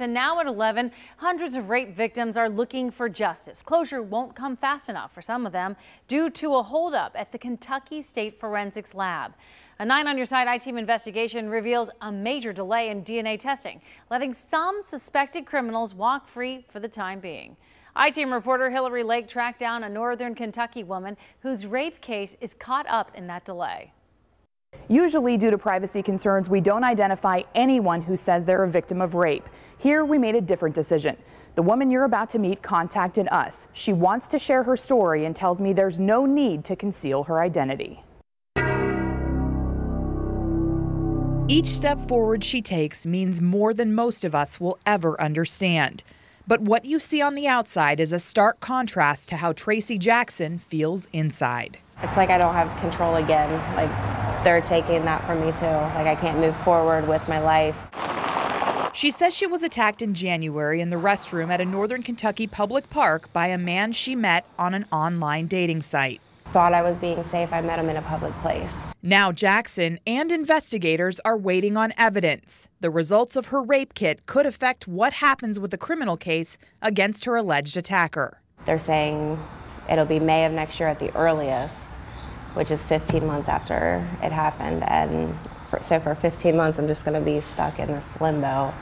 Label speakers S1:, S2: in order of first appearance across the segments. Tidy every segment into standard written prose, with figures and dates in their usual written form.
S1: And now at 11, hundreds of rape victims are looking for justice. Closure won't come fast enough for some of them due to a holdup at the Kentucky State Forensics Lab. A 9 on Your Side I-Team investigation reveals a major delay in DNA testing, letting some suspected criminals walk free for the time being. I-Team reporter Hillary Lake tracked down a northern Kentucky woman whose rape case is caught up in that delay.
S2: Usually, due to privacy concerns, we don't identify anyone who says they're a victim of rape. Here, we made a different decision. The woman you're about to meet contacted us. She wants to share her story and tells me there's no need to conceal her identity.
S3: Each step forward she takes means more than most of us will ever understand. But what you see on the outside is a stark contrast to how Tracy Jackson feels inside.
S4: It's like I don't have control again. Like they're taking that from me too. Like I can't move forward with my life.
S3: She says she was attacked in January in the restroom at a northern Kentucky public park by a man she met on an online dating site.
S4: Thought I was being safe. I met him in a public place.
S3: Now Jackson and investigators are waiting on evidence. The results of her rape kit could affect what happens with the criminal case against her alleged attacker.
S4: They're saying it'll be May of next year at the earliest, which is 15 months after it happened. And so for 15 months, I'm just going to be stuck in this limbo.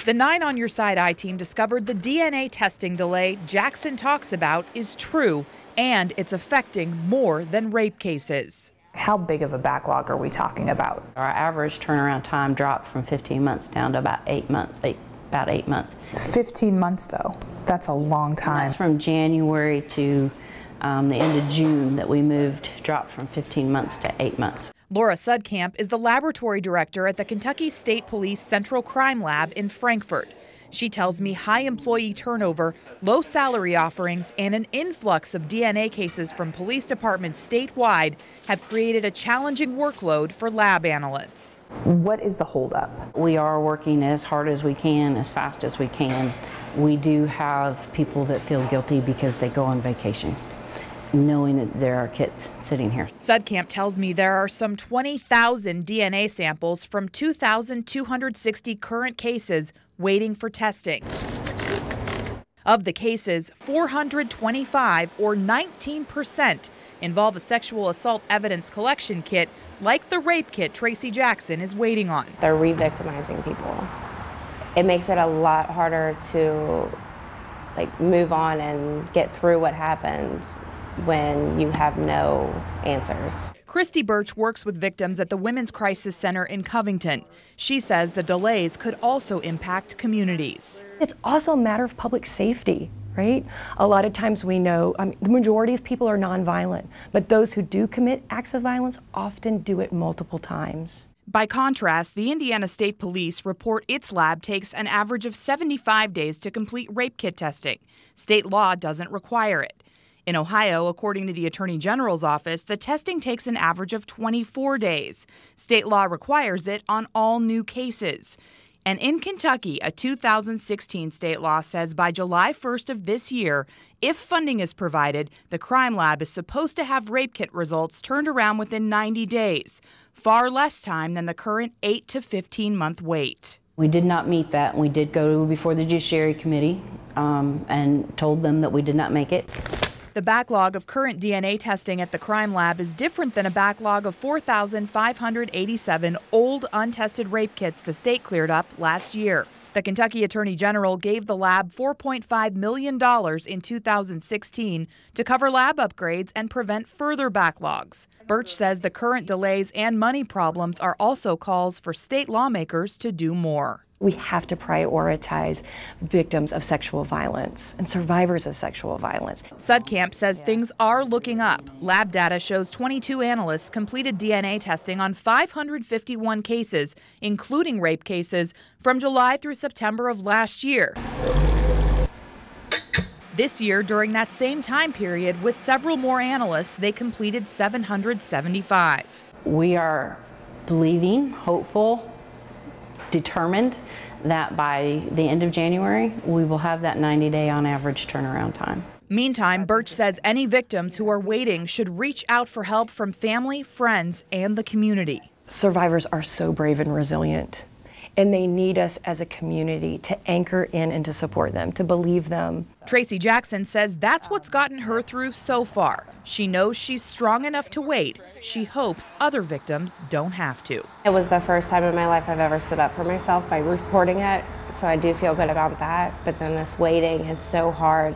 S3: The 9 on Your Side I-Team discovered the DNA testing delay Jackson talks about is true, and it's affecting more than rape cases.
S2: How big of a backlog are we talking about?
S5: Our average turnaround time dropped from 15 months down to about 8 months. About 8 months.
S2: 15 months, though. That's a long time.
S5: That's from January to the end of June that we dropped from 15 months to 8 months.
S3: Laura Sudkamp is the laboratory director at the Kentucky State Police Central Crime Lab in Frankfort. She tells me high employee turnover, low salary offerings, and an influx of DNA cases from police departments statewide have created a challenging workload for lab analysts.
S2: What is the holdup?
S5: We are working as hard as we can, as fast as we can. We do have people that feel guilty because they go on vacation, knowing that there are kits sitting here.
S3: Sudkamp tells me there are some 20,000 DNA samples from 2,260 current cases waiting for testing. Of the cases, 425, or 19%, involve a sexual assault evidence collection kit like the rape kit Tracy Jackson is waiting on.
S4: They're re-victimizing people. It makes it a lot harder to move on and get through what happened when you have no answers.
S3: Christy Birch works with victims at the Women's Crisis Center in Covington. She says the delays could also impact communities.
S6: It's also a matter of public safety, right? A lot of times we know the majority of people are nonviolent, but those who do commit acts of violence often do it multiple times.
S3: By contrast, the Indiana State Police report its lab takes an average of 75 days to complete rape kit testing. State law doesn't require it. In Ohio, according to the Attorney General's office, the testing takes an average of 24 days. State law requires it on all new cases. And in Kentucky, a 2016 state law says by July 1st of this year, if funding is provided, the crime lab is supposed to have rape kit results turned around within 90 days, far less time than the current 8 to 15-month wait.
S5: We did not meet that. We did go before the Judiciary Committee and told them that we did not make it.
S3: The backlog of current DNA testing at the crime lab is different than a backlog of 4,587 old untested rape kits the state cleared up last year. The Kentucky Attorney General gave the lab $4.5 million in 2016 to cover lab upgrades and prevent further backlogs. Birch says the current delays and money problems are also calls for state lawmakers to do more.
S6: We have to prioritize victims of sexual violence and survivors of sexual violence.
S3: Sudkamp says things are looking up. Lab data shows 22 analysts completed DNA testing on 551 cases, including rape cases, from July through September of last year. This year, during that same time period, with several more analysts, they completed 775.
S5: We are believing, hopeful, determined that by the end of January, we will have that 90-day on average turnaround time.
S3: Meantime, Birch says any victims who are waiting should reach out for help from family, friends, and the community.
S6: Survivors are so brave and resilient. and they need us as a community to anchor in and to support them, to believe them.
S3: Tracy Jackson says that's what's gotten her through so far. She knows she's strong enough to wait. She hopes other victims don't have to.
S4: It was the first time in my life I've ever stood up for myself by reporting it, so I do feel good about that, but then this waiting is so hard.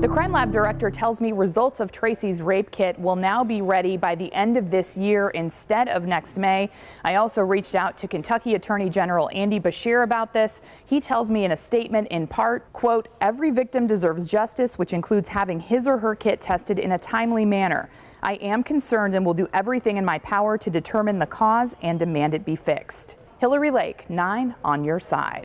S2: The crime lab director tells me results of Tracy's rape kit will now be ready by the end of this year instead of next May. I also reached out to Kentucky Attorney General Andy Beshear about this. He tells me in a statement, in part, quote, "Every victim deserves justice, which includes having his or her kit tested in a timely manner. I am concerned and will do everything in my power to determine the cause and demand it be fixed." Hillary Lake, 9 on your side.